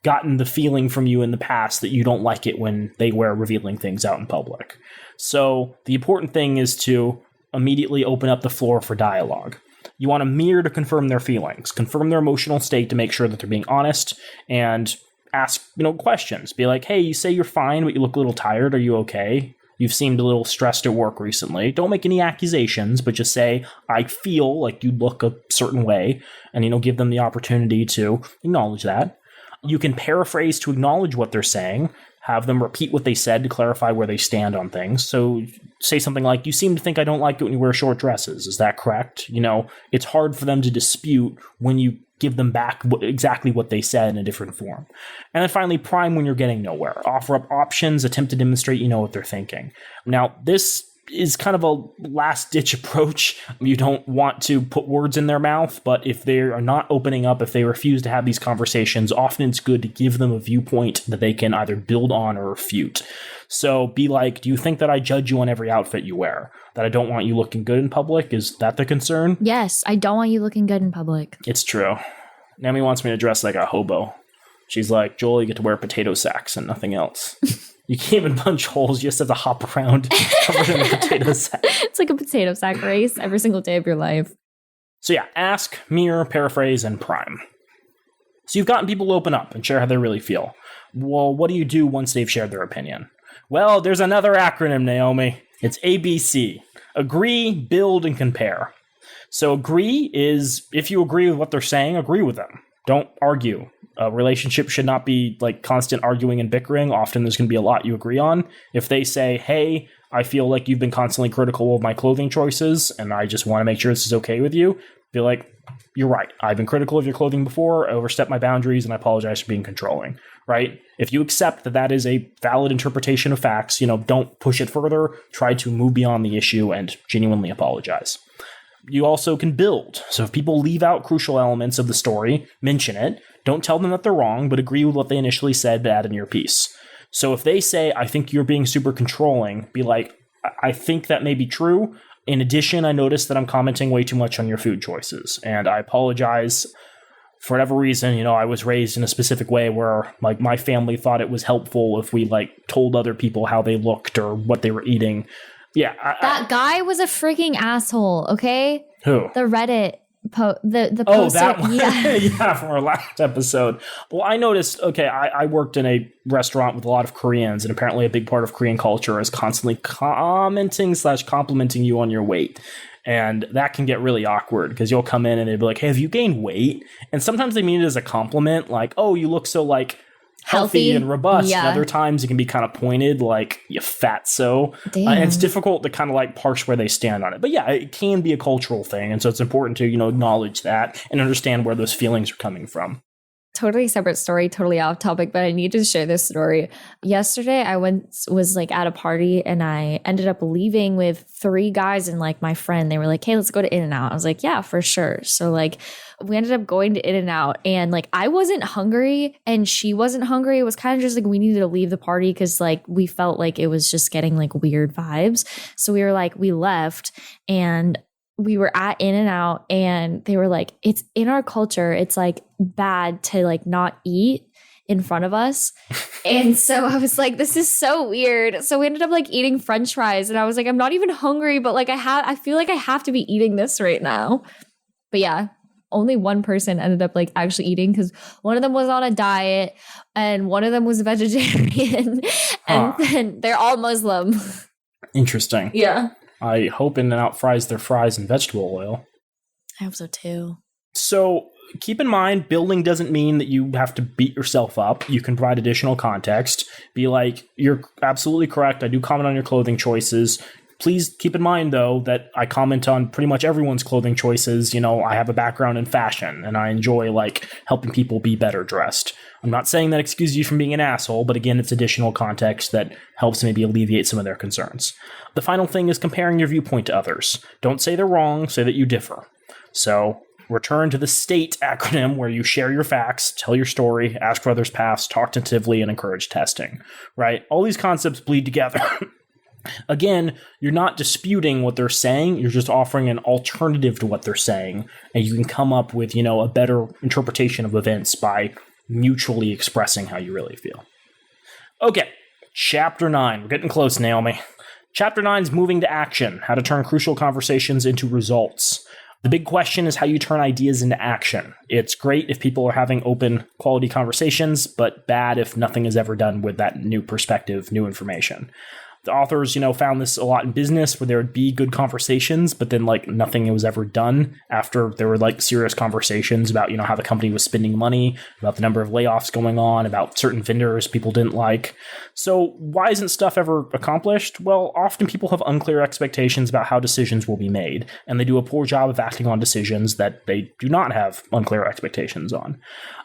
gotten the feeling from you in the past that you don't like it when they wear revealing things out in public. So the important thing is to immediately open up the floor for dialogue. You want to mirror to confirm their feelings, confirm their emotional state to make sure that they're being honest, and ask, questions. Be like, hey, you say you're fine, but you look a little tired. Are you okay? You've seemed a little stressed at work recently. Don't make any accusations, but just say, I feel like you look a certain way, and, give them the opportunity to acknowledge that. You can paraphrase to acknowledge what they're saying, have them repeat what they said to clarify where they stand on things. So say something like, you seem to think I don't like it when you wear short dresses. Is that correct? It's hard for them to dispute when you give them back exactly what they said in a different form. And then finally, prime when you're getting nowhere. Offer up options, attempt to demonstrate you know what they're thinking. Now, this is kind of a last-ditch approach. You don't want to put words in their mouth, but if they are not opening up, if they refuse to have these conversations, often it's good to give them a viewpoint that they can either build on or refute. So be like, do you think that I judge you on every outfit you wear? That I don't want you looking good in public? Is that the concern? Yes, I don't want you looking good in public. It's true. Naomi wants me to dress like a hobo. She's like, Joel, you get to wear potato sacks and nothing else. You can't even punch holes. You just have to hop around covered in a potato sack. It's like a potato sack race every single day of your life. So yeah, ask, mirror, paraphrase, and prime. So you've gotten people to open up and share how they really feel. Well, what do you do once they've shared their opinion? Well, there's another acronym, Naomi. It's ABC. Agree, build, and compare. So agree is, if you agree with what they're saying, agree with them. Don't argue. A relationship should not be like constant arguing and bickering. Often there's going to be a lot you agree on. If they say, hey, I feel like you've been constantly critical of my clothing choices, and I just want to make sure this is okay with you, be like, you're right. I've been critical of your clothing before, I overstepped my boundaries, and I apologize for being controlling, right? If you accept that that is a valid interpretation of facts, don't push it further. Try to move beyond the issue and genuinely apologize. You also can build. So if people leave out crucial elements of the story, mention it. Don't tell them that they're wrong, but agree with what they initially said, but add in your piece. So if they say, I think you're being super controlling, be like, I think that may be true. In addition, I noticed that I'm commenting way too much on your food choices, and I apologize. For whatever reason, I was raised in a specific way where, like, my family thought it was helpful if we, like, told other people how they looked or what they were eating. Yeah. That guy was a freaking asshole, okay? Who? The Reddit the oh, poster. that one. Yeah. Yeah, from our last episode. Well, I noticed, I worked in a restaurant with a lot of Koreans, and apparently a big part of Korean culture is constantly commenting/complimenting you on your weight. And that can get really awkward because you'll come in and they'll be like, hey, have you gained weight? And sometimes they mean it as a compliment, like, oh, you look so, like, healthy and robust. Yeah. And other times it can be kind of pointed, like, you fatso. And it's difficult to kind of, like, parse where they stand on it. But yeah, it can be a cultural thing. And so it's important to, acknowledge that and understand where those feelings are coming from. Totally separate story, totally off topic, but I need to share this story. Yesterday, I was like at a party and I ended up leaving with 3 guys and like my friend. They were like, hey, let's go to In-N-Out. I was like, yeah, for sure. So like we ended up going to In-N-Out and like I wasn't hungry and she wasn't hungry. It was kind of just like we needed to leave the party because like we felt like it was just getting like weird vibes. So we were like, we left and we were at In-N-Out and they were like, it's in our culture. It's like bad to like not eat in front of us. And so I was like, this is so weird. So we ended up like eating French fries and I was like, I'm not even hungry, but like I feel like I have to be eating this right now. But yeah, only one person ended up like actually eating because one of them was on a diet and one of them was vegetarian and then they're all Muslim. Interesting. Yeah. I hope In-N-Out fries their fries in vegetable oil. I hope so too. So keep in mind, building doesn't mean that you have to beat yourself up. You can provide additional context. Be like, you're absolutely correct. I do comment on your clothing choices. Please keep in mind, though, that I comment on pretty much everyone's clothing choices. I have a background in fashion, and I enjoy, like, helping people be better dressed. I'm not saying that excuses you from being an asshole, but again, it's additional context that helps maybe alleviate some of their concerns. The final thing is comparing your viewpoint to others. Don't say they're wrong, say that you differ. So return to the STATE acronym where you share your facts, tell your story, ask for others' paths, talk tentatively, and encourage testing, right? All these concepts bleed together. Again, you're not disputing what they're saying, you're just offering an alternative to what they're saying, and you can come up with, a better interpretation of events by mutually expressing how you really feel. Okay, Chapter 9. We're getting close, Naomi. Chapter 9 is moving to action, how to turn crucial conversations into results. The big question is how you turn ideas into action. It's great if people are having open, quality conversations, but bad if nothing is ever done with that new perspective, new information. The authors, found this a lot in business where there would be good conversations, but then like nothing was ever done after there were like serious conversations about, how the company was spending money, about the number of layoffs going on, about certain vendors people didn't like. So why isn't stuff ever accomplished? Well, often people have unclear expectations about how decisions will be made, and they do a poor job of acting on decisions that they do not have unclear expectations on.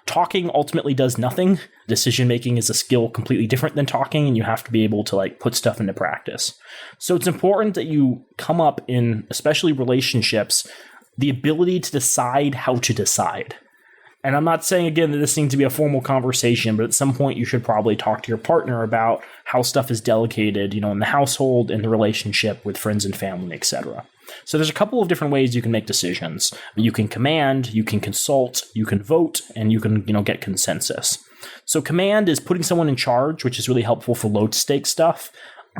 Talking ultimately does nothing. Decision making is a skill completely different than talking, and you have to be able to like put stuff into practice. So it's important that you come up in, especially relationships, the ability to decide how to decide. And I'm not saying, again, that this needs to be a formal conversation, but at some point you should probably talk to your partner about how stuff is delegated, in the household, in the relationship with friends and family, etc. So there's a couple of different ways you can make decisions. You can command, you can consult, you can vote, and you can, get consensus. So command is putting someone in charge, which is really helpful for low-stakes stuff.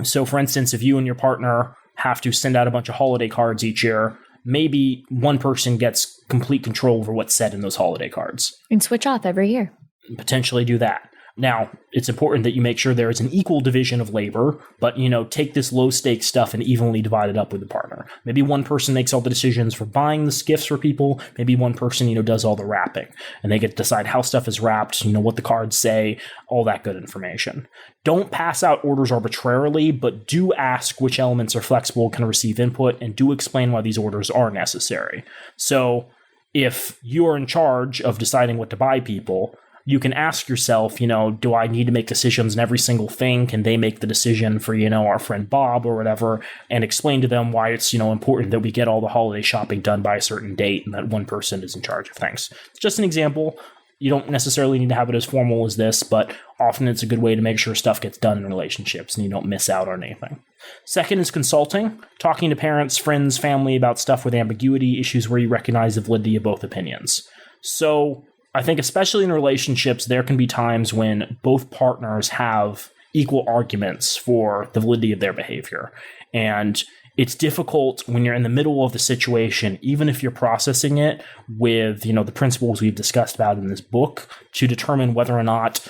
So for instance, if you and your partner have to send out a bunch of holiday cards each year, maybe one person gets complete control over what's said in those holiday cards. And switch off every year. Potentially do that. Now, it's important that you make sure there is an equal division of labor, but, take this low-stakes stuff and evenly divide it up with the partner. Maybe one person makes all the decisions for buying the gifts for people. Maybe one person, does all the wrapping. And they get to decide how stuff is wrapped, what the cards say, all that good information. Don't pass out orders arbitrarily, but do ask which elements are flexible, can receive input, and do explain why these orders are necessary. So if you're in charge of deciding what to buy people, you can ask yourself, do I need to make decisions in every single thing? Can they make the decision for, our friend Bob or whatever, and explain to them why it's, important that we get all the holiday shopping done by a certain date and that one person is in charge of things. It's just an example. You don't necessarily need to have it as formal as this, but often it's a good way to make sure stuff gets done in relationships and you don't miss out on anything. Second is consulting, talking to parents, friends, family about stuff with ambiguity, issues where you recognize the validity of both opinions. So I think especially in relationships, there can be times when both partners have equal arguments for the validity of their behavior. And it's difficult when you're in the middle of the situation, even if you're processing it with, the principles we've discussed about in this book, to determine whether or not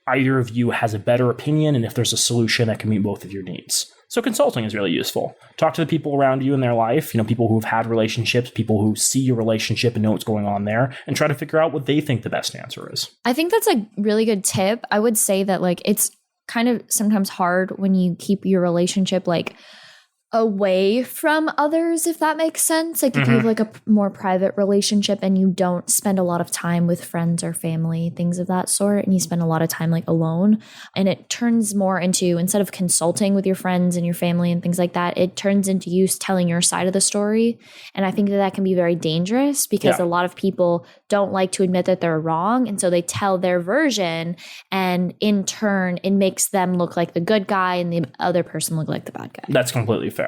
either of you has a better opinion and if there's a solution that can meet both of your needs. So consulting is really useful. Talk to the people around you in their life, people who've had relationships, people who see your relationship and know what's going on there, and try to figure out what they think the best answer is. I think that's a really good tip. I would say that it's kind of sometimes hard when you keep your relationship away from others, if that makes sense. If you have a more private relationship and you don't spend a lot of time with friends or family, things of that sort, and you spend a lot of time alone, and it turns more into, instead of consulting with your friends and your family and things like that, it turns into you telling your side of the story. And I think that can be very dangerous because a lot of people don't like to admit that they're wrong. And so they tell their version, and in turn, it makes them look like the good guy and the other person look like the bad guy. That's completely fair.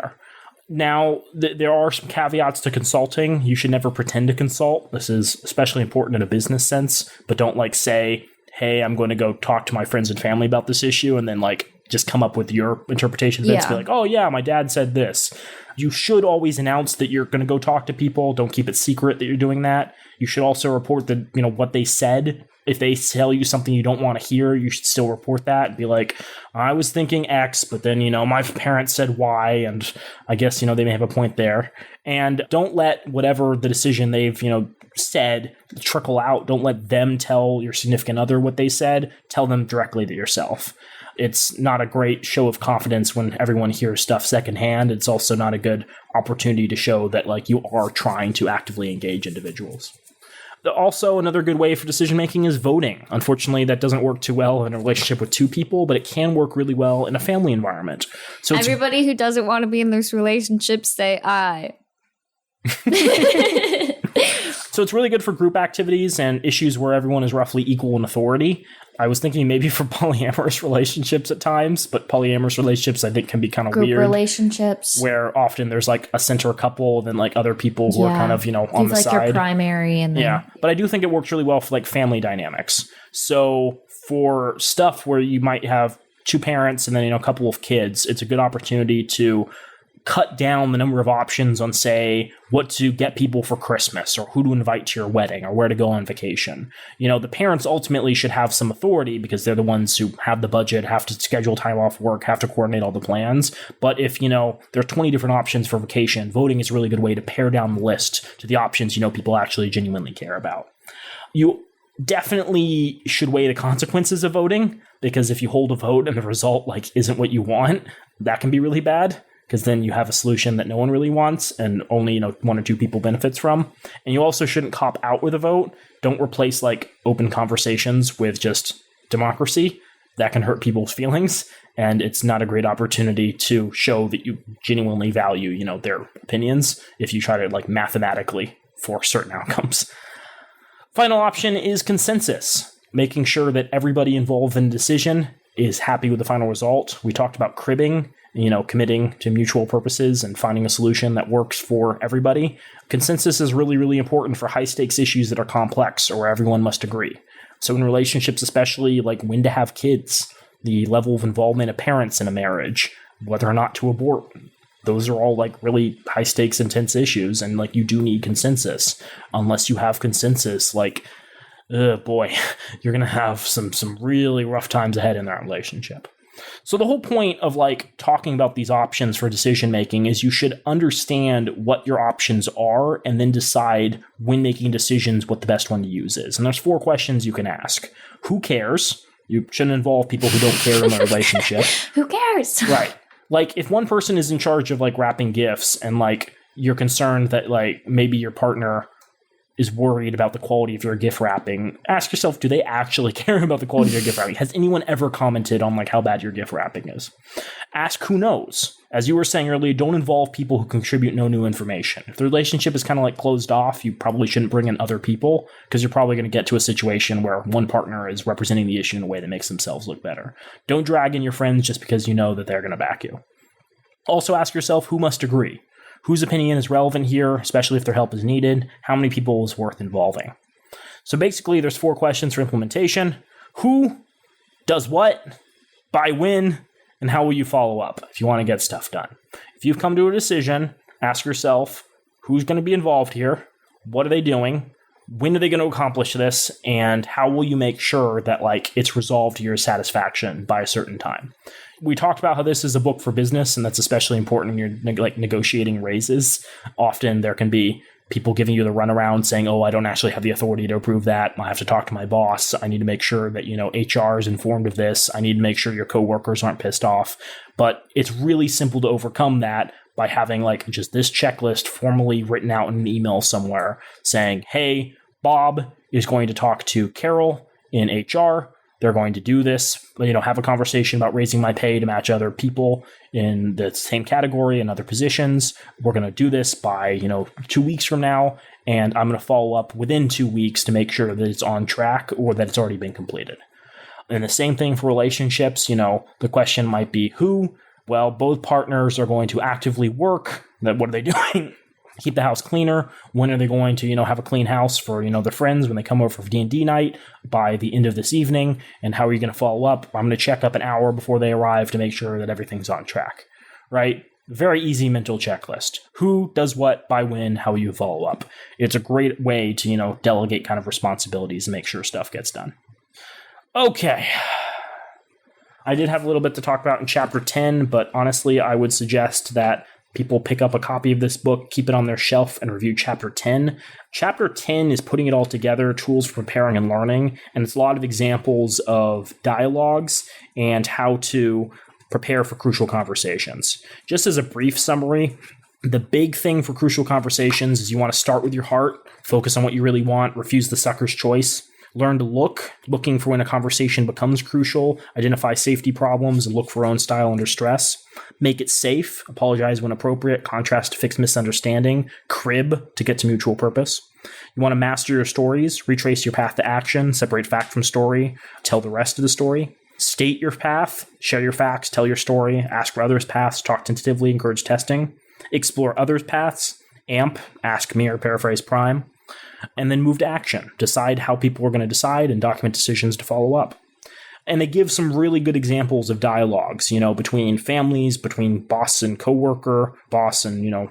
Now, there are some caveats to consulting. You should never pretend to consult. This is especially important in a business sense, but don't say, hey, I'm going to go talk to my friends and family about this issue, and then just come up with your interpretation of it. Be oh yeah, my dad said this. You should always announce that you're going to go talk to people. Don't keep it secret that you're doing that. You should also report what they said. If they tell you something you don't want to hear, you should still report that and be I was thinking X, but then, my parents said Y, and I guess, they may have a point there. And don't let whatever the decision they've, said trickle out. Don't let them tell your significant other what they said. Tell them directly to yourself. It's not a great show of confidence when everyone hears stuff secondhand. It's also not a good opportunity to show that you are trying to actively engage individuals. Also, another good way for decision making is voting. Unfortunately, that doesn't work too well in a relationship with two people, but it can work really well in a family environment. So everybody who doesn't want to be in those relationships say aye. So it's really good for group activities and issues where everyone is roughly equal in authority. I was thinking maybe for polyamorous relationships at times, but polyamorous relationships I think can be kind of weird. Group relationships. Where often there's a center couple, then other people who are kind of, on the side. Your primary and then... Yeah, but I do think it works really well for family dynamics. So for stuff where you might have two parents and then, a couple of kids, it's a good opportunity to cut down the number of options on, say, what to get people for Christmas or who to invite to your wedding or where to go on vacation. The parents ultimately should have some authority because they're the ones who have the budget, have to schedule time off work, have to coordinate all the plans. But if, there are 20 different options for vacation, voting is a really good way to pare down the list to the options, people actually genuinely care about. You definitely should weigh the consequences of voting, because if you hold a vote and the result isn't what you want, that can be really bad. Because then you have a solution that no one really wants and only, one or two people benefits from. And you also shouldn't cop out with a vote. Don't replace open conversations with just democracy. That can hurt people's feelings. And it's not a great opportunity to show that you genuinely value, their opinions if you try to mathematically force certain outcomes. Final option is consensus. Making sure that everybody involved in the decision is happy with the final result. We talked about cribbing, committing to mutual purposes and finding a solution that works for everybody. Consensus is really, really important for high stakes issues that are complex or where everyone must agree. So in relationships, especially when to have kids, the level of involvement of parents in a marriage, whether or not to abort, those are all really high stakes, intense issues. And you do need consensus. Unless you have consensus, boy, you're going to have some really rough times ahead in that relationship. So the whole point of talking about these options for decision making is you should understand what your options are and then decide when making decisions what the best one to use is. And there's 4 questions you can ask. Who cares? You shouldn't involve people who don't care in a relationship. Who cares? Right. If one person is in charge of wrapping gifts and you're concerned that maybe your partner is worried about the quality of your gift wrapping, ask yourself, do they actually care about the quality of your gift wrapping? Has anyone ever commented on like how bad your gift wrapping is? Ask who knows. As you were saying earlier, don't involve people who contribute no new information. If the relationship is kind of like closed off, you probably shouldn't bring in other people because you're probably going to get to a situation where one partner is representing the issue in a way that makes themselves look better. Don't drag in your friends just because you know that they're going to back you. Also ask yourself who must agree. Whose opinion is relevant here, especially if their help is needed? How many people is worth involving? So basically, there's 4 questions for implementation. Who does what, by when, and how will you follow up if you want to get stuff done? If you've come to a decision, ask yourself, who's going to be involved here? What are they doing? When are they going to accomplish this? And how will you make sure that like it's resolved to your satisfaction by a certain time? We talked about how this is a book for business, and that's especially important when you're like negotiating raises. Often there can be people giving you the runaround saying, oh, I don't actually have the authority to approve that. I have to talk to my boss. I need to make sure that, HR is informed of this. I need to make sure your coworkers aren't pissed off. But it's really simple to overcome that by having like just this checklist formally written out in an email somewhere saying, hey, Bob is going to talk to Carol in HR. They're going to do this, have a conversation about raising my pay to match other people in the same category and other positions. We're going to do this by, 2 weeks from now. And I'm going to follow up within 2 weeks to make sure that it's on track or that it's already been completed. And the same thing for relationships. The question might be who? Well, both partners are going to actively work. What are they doing? Keep the house cleaner. When are they going to, have a clean house for, their friends when they come over for D&D night by the end of this evening? And how are you going to follow up? I'm going to check up an hour before they arrive to make sure that everything's on track, right? Very easy mental checklist. Who does what, by when, how you follow up. It's a great way to, delegate kind of responsibilities and make sure stuff gets done. Okay. I did have a little bit to talk about in chapter 10, but honestly, I would suggest that people pick up a copy of this book, keep it on their shelf, and review Chapter 10. Chapter 10 is putting it all together, tools for preparing and learning, and it's a lot of examples of dialogues and how to prepare for crucial conversations. Just as a brief summary, the big thing for crucial conversations is you want to start with your heart, focus on what you really want, refuse the sucker's choice. Learn to looking for when a conversation becomes crucial, identify safety problems, and look for own style under stress. Make it safe, apologize when appropriate, contrast to fix misunderstanding, crib to get to mutual purpose. You want to master your stories, retrace your path to action, separate fact from story, tell the rest of the story. State your path, share your facts, tell your story, ask for others' paths, talk tentatively, encourage testing. Explore others' paths, amp, ask, mirror, paraphrase, prime. And then move to action. Decide how people are going to decide and document decisions to follow up. And they give some really good examples of dialogues, between families, between boss and coworker, boss and,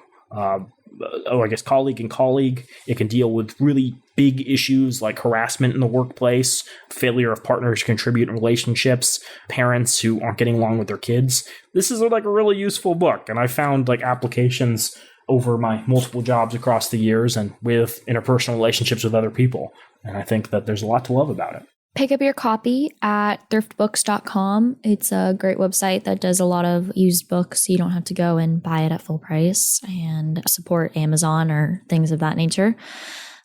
colleague and colleague. It can deal with really big issues like harassment in the workplace, failure of partners to contribute in relationships, parents who aren't getting along with their kids. This is like a really useful book. And I found like applications over my multiple jobs across the years and with interpersonal relationships with other people. And I think that there's a lot to love about it. Pick up your copy at thriftbooks.com. It's a great website that does a lot of used books. So you don't have to go and buy it at full price and support Amazon or things of that nature.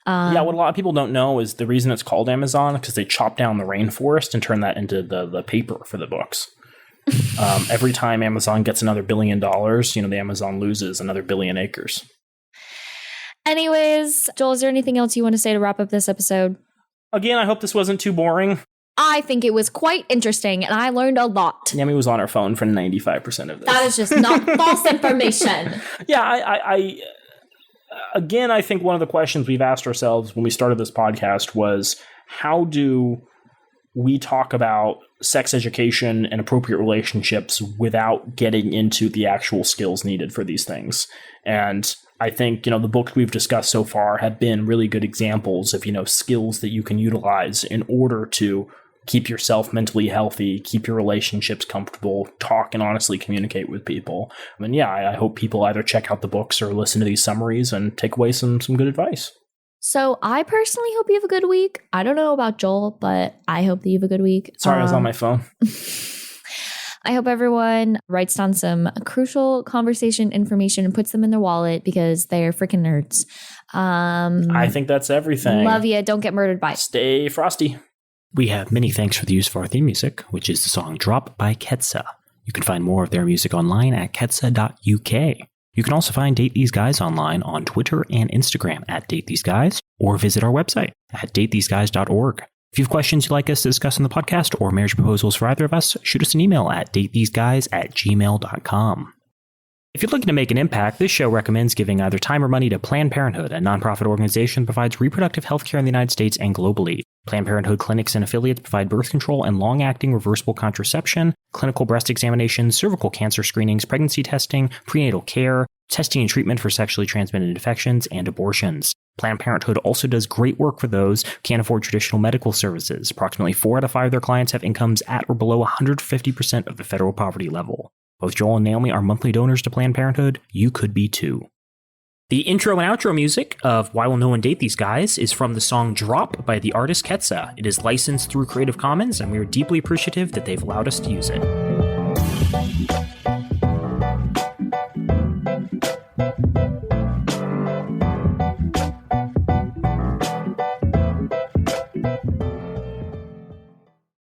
What a lot of people don't know is the reason it's called Amazon because they chop down the rainforest and turn that into the paper for the books. Every time Amazon gets another $1 billion, the Amazon loses another 1 billion acres. Anyways, Joel, is there anything else you want to say to wrap up this episode? Again, I hope this wasn't too boring. I think it was quite interesting, and I learned a lot. Yami was on her phone for 95% of this. That is just not false information. Yeah, I think one of the questions we've asked ourselves when we started this podcast was, how do we talk about sex education and appropriate relationships without getting into the actual skills needed for these things? And I think, the books we've discussed so far have been really good examples of, skills that you can utilize in order to keep yourself mentally healthy, keep your relationships comfortable, talk and honestly communicate with people. I hope people either check out the books or listen to these summaries and take away some good advice. So I personally hope you have a good week. I don't know about Joel, but I hope that you have a good week. Sorry, I was on my phone. I hope everyone writes down some crucial conversation information and puts them in their wallet because they're freaking nerds. I think that's everything. Love you. Don't get murdered. Bye. Stay frosty. We have many thanks for the use of our theme music, which is the song Drop by Ketsa. You can find more of their music online at ketsa.uk. You can also find Date These Guys online on Twitter and Instagram at Date These Guys, or visit our website at datetheseguys.org. If you have questions you'd like us to discuss on the podcast or marriage proposals for either of us, shoot us an email at datetheseguys@gmail.com. If you're looking to make an impact, this show recommends giving either time or money to Planned Parenthood, a nonprofit organization that provides reproductive health care in the United States and globally. Planned Parenthood clinics and affiliates provide birth control and long-acting reversible contraception, clinical breast examinations, cervical cancer screenings, pregnancy testing, prenatal care, testing and treatment for sexually transmitted infections, and abortions. Planned Parenthood also does great work for those who can't afford traditional medical services. Approximately 4 out of 5 of their clients have incomes at or below 150% of the federal poverty level. Both Joel and Naomi are monthly donors to Planned Parenthood. You could be too. The intro and outro music of Why Will No One Date These Guys is from the song Drop by the artist Ketsa. It is licensed through Creative Commons, and we are deeply appreciative that they've allowed us to use it.